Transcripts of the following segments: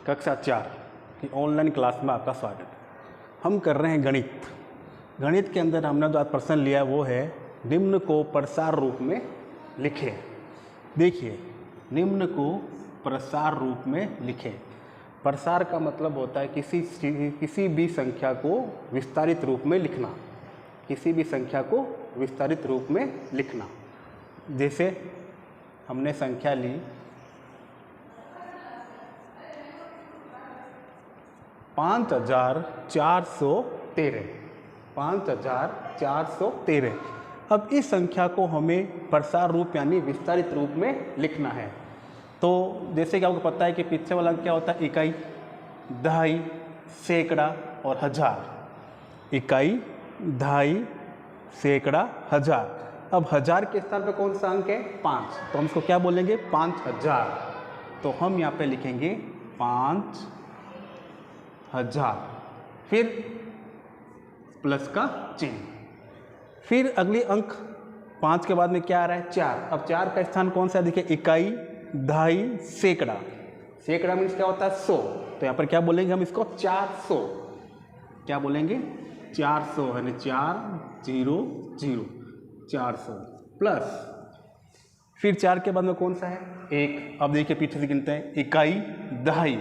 कक्षा 4 की online class में आपका स्वागत है। हम कर रहे हैं गणित। गणित के अंदर हमने जो आज प्रश्न लिया वो है निम्न को प्रसार रूप में लिखें। देखिए, निम्न को प्रसार रूप में लिखें। प्रसार का मतलब होता है किसी भी संख्या को विस्तारित रूप में लिखना, किसी भी संख्या को विस्तारित रूप में लिखना। जैसे हमने संख्या ली 5413। अब इस संख्या को हमें प्रसार रूप यानी विस्तारित रूप में लिखना है। तो जैसे कि आपको पता है कि पीछे वाला क्या होता है, इकाई, दहाई, सैकड़ा और हजार। इकाई, दहाई, सैकड़ा, हजार। अब हजार के स्थान पर कौन सा अंक है? 5, तो हम इसको क्या बोलेंगे? 5000। तो हम यहाँ पे लिखेंगे 5000, फिर प्लस का चिन्ह। फिर अगली अंक 5 के बाद में क्या आ रहा है? 4। अब 4 का स्थान कौन सा है? देखिए, इकाई, दहाई, सैकड़ा। सैकड़ा मीन्स क्या होता है? 100। तो यहाँ पर क्या बोलेंगे हम इसको? 400। क्या बोलेंगे? 400 यानी 400, 400 प्लस फिर 4 के बाद में कौन सा है? 1। अब देखिए पीछे से गिनते हैं, इकाई, दहाई।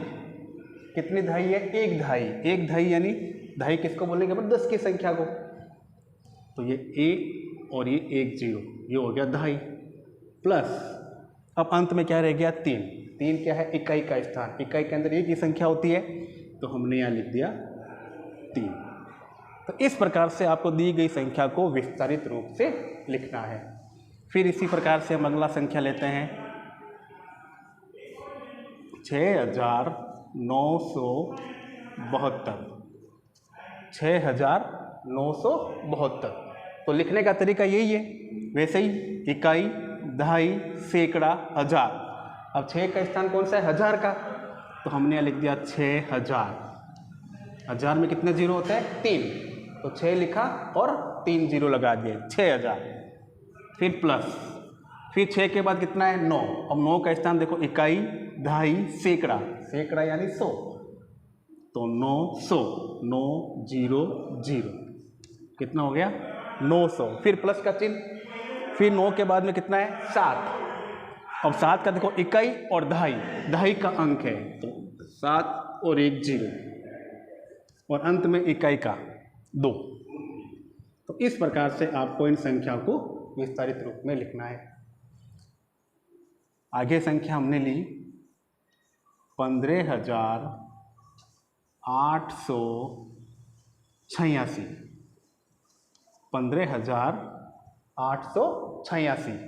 कितनी दहाई है? 1 दहाई। 1 दहाई यानी दहाई किसको बोलेंगे? 10 की संख्या को। तो ये 1 और ये 1 0, ये हो गया दहाई। प्लस अब अंत में क्या रह गया? 3। 3 क्या है? इकाई का स्थान। इकाई के अंदर 1 की संख्या होती है, तो हमने यहाँ लिख दिया 3। तो इस प्रकार से आपको दी गई संख्या को विस्तारित रूप से लिखना है। फिर इसी प्रकार से हम अगला संख्या लेते हैं 6972। 6972। तो लिखने का तरीका यही है, वैसे ही इकाई, दहाई, सैकड़ा, हजार। अब 6 का स्थान कौन सा है? हजार का। तो हमने लिख दिया 6000। हजार में कितने जीरो होते हैं? 3। तो 6 लिखा और 3 जीरो लगा दिए, 6000। फिर प्लस, फिर 6 के बाद कितना है? 9। अब 9 का स्थान देखो, इकाई, दहाई, सैकड़ा। सैकड़ा यानी 100, तो 900, 900। कितना हो गया? 900। फिर प्लस का चिन्ह। फिर 9 के बाद में कितना है? 7। अब 7 का देखो, इकाई और दहाई, दहाई का अंक है, तो 7 और 1 0, और अंत में इकाई का 2। तो इस प्रकार से आपको इन संख्या को विस्तारित रूप में लिखना है। आगे संख्या हमने ली 15886। 15886।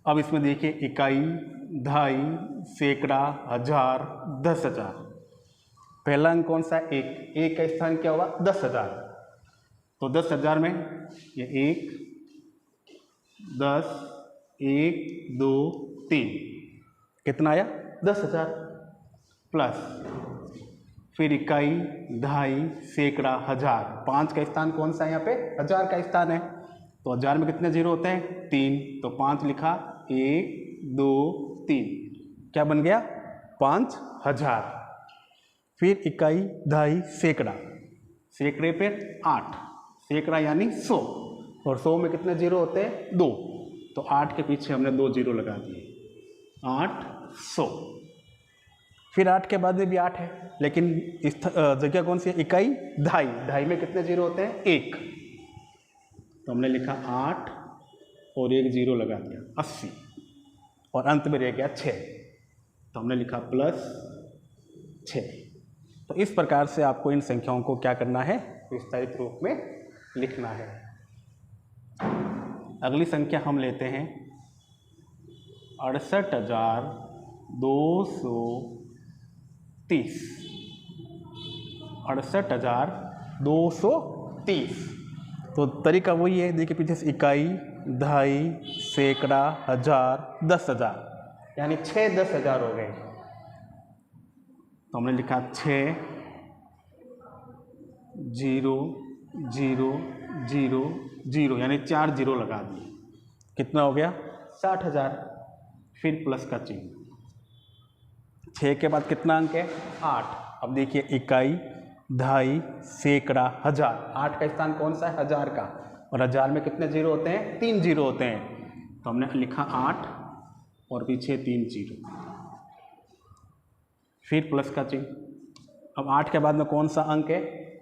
अब इसमें देखिए, इकाई, दहाई, सैकड़ा, हजार, 10,000। पहला अंक कौन सा है? 1। 1 का स्थान क्या हुआ? 10,000। तो 10,000 में ये 1, 10, 1, 2, 3, कितना आया? 10,000। प्लस फिर इकाई, दहाई, सैकड़ा, हजार। 5 का स्थान कौन सा है? यहाँ पे हजार का स्थान है, तो हजार में कितने जीरो होते हैं? 3। तो 5 लिखा, 1, 2, 3, क्या बन गया? 5000। फिर इकाई, दहाई, सैकड़ा। सैकड़े पे 8, सैकड़ा यानी 100, और 100 में कितने जीरो होते हैं? 2। तो 8 के पीछे हमने 2 जीरो लगा दिए, 800। फिर 8 के बाद में भी 8 है, लेकिन इस जगह कौन सी है? इकाई, दहाई। दहाई में कितने जीरो होते हैं? 1। तो हमने लिखा 8 और 1 जीरो लगा दिया, 80, और अंत में रह गया 6। तो हमने लिखा प्लस 6। तो इस प्रकार से आपको इन संख्याओं को क्या करना है? विस्तारित रूप में लिखना है। अगली संख्या हम लेते हैं 68,230। 68,230। तो तरीका वही है, देखिए पीछे से इकाई, दहाई, सैकड़ा, हजार, 10,000, यानी 6 10,000 हो गए। तो हमने लिखा 6 0 0 0 0, यानी 4 जीरो लगा दिए। कितना हो गया? 60,000। फिर प्लस का चिन्ह। 6 के बाद कितना अंक है 8। अब देखिए इकाई, दहाई, सैकड़ा, हजार। 8 का स्थान कौन सा है हजार का, और हजार में कितने जीरो होते हैं 3 जीरो होते हैं, तो हमने लिखा 8 और पीछे 3 जीरो, फिर प्लस का चिन्ह। अब 8 के बाद में कौन सा अंक है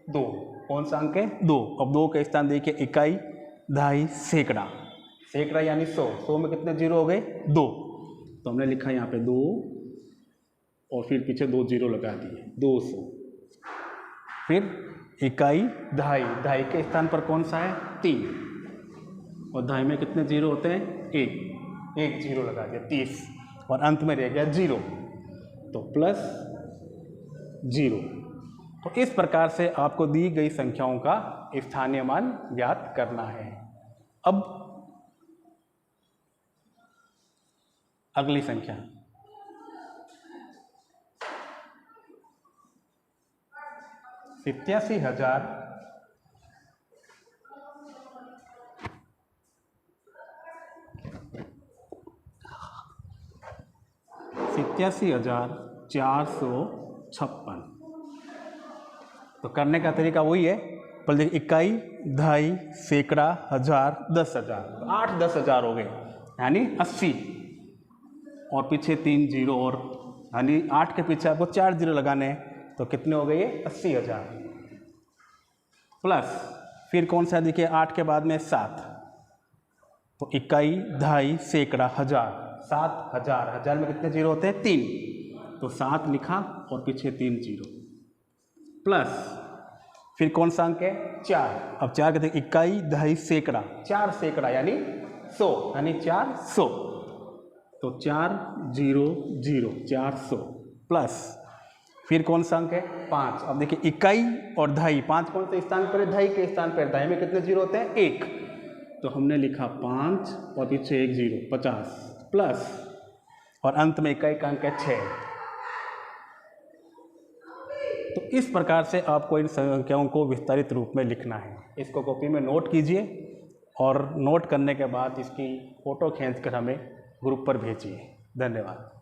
2, कौन सा अंक है 2। अब 2 का स्थान देखिए इकाई, दहाई, सैकड़ा। सैकड़ा यानी 100, 100 में कितने जीरो हो गए 2, तो हमने लिखा यहाँ पे 2 और फिर पीछे 2 जीरो लगा दिए 200। फिर इकाई, दहाई, दहाई के स्थान पर कौन सा है 3, और दहाई में कितने जीरो होते हैं 1 जीरो लगा दिया 30, और अंत में रह गया 0, तो प्लस 0। तो इस प्रकार से आपको दी गई संख्याओं का स्थानीय मान ज्ञात करना है। अब अगली संख्या 87,000 87,456। तो करने का तरीका वही है, पर देखिए इकाई, दहाई, सैकड़ा, हजार, 10,000, तो 8-10,000 हो गए, यानी 80, और पीछे 3 जीरो, और यानी 8 के पीछे आपको 4 जीरो लगाने हैं, तो कितने हो गए ये 80,000। प्लस फिर कौन सा देखिए 8 के बाद में 7, तो इकाई, दहाई, सैकड़ा, हजार, 7,000, हजार में कितने जीरो होते हैं 3, तो 7 लिखा और पीछे 3 जीरो। प्लस फिर कौन सा अंक है 4। अब 4 कहते हैं इकाई, दहाई, सैकड़ा, 4 सैकड़ा यानी 100, यानी 400, तो 4 0 0 400। प्लस फिर कौन सा अंक है 5। अब देखिए इकाई और दहाई, 5 कौन से स्थान पर है दहाई के स्थान पर, दहाई में कितने जीरो होते हैं 1, तो हमने लिखा 5 और पीछे 1 जीरो 50, प्लस और अंत में इकाई का अंक है 6। तो इस प्रकार से आपको इन संख्याओं को विस्तारित रूप में लिखना है। इसको कॉपी में नोट कीजिए, और नोट करने के बाद इसकी फ़ोटो खींचकर हमें ग्रुप पर भेजिए। धन्यवाद।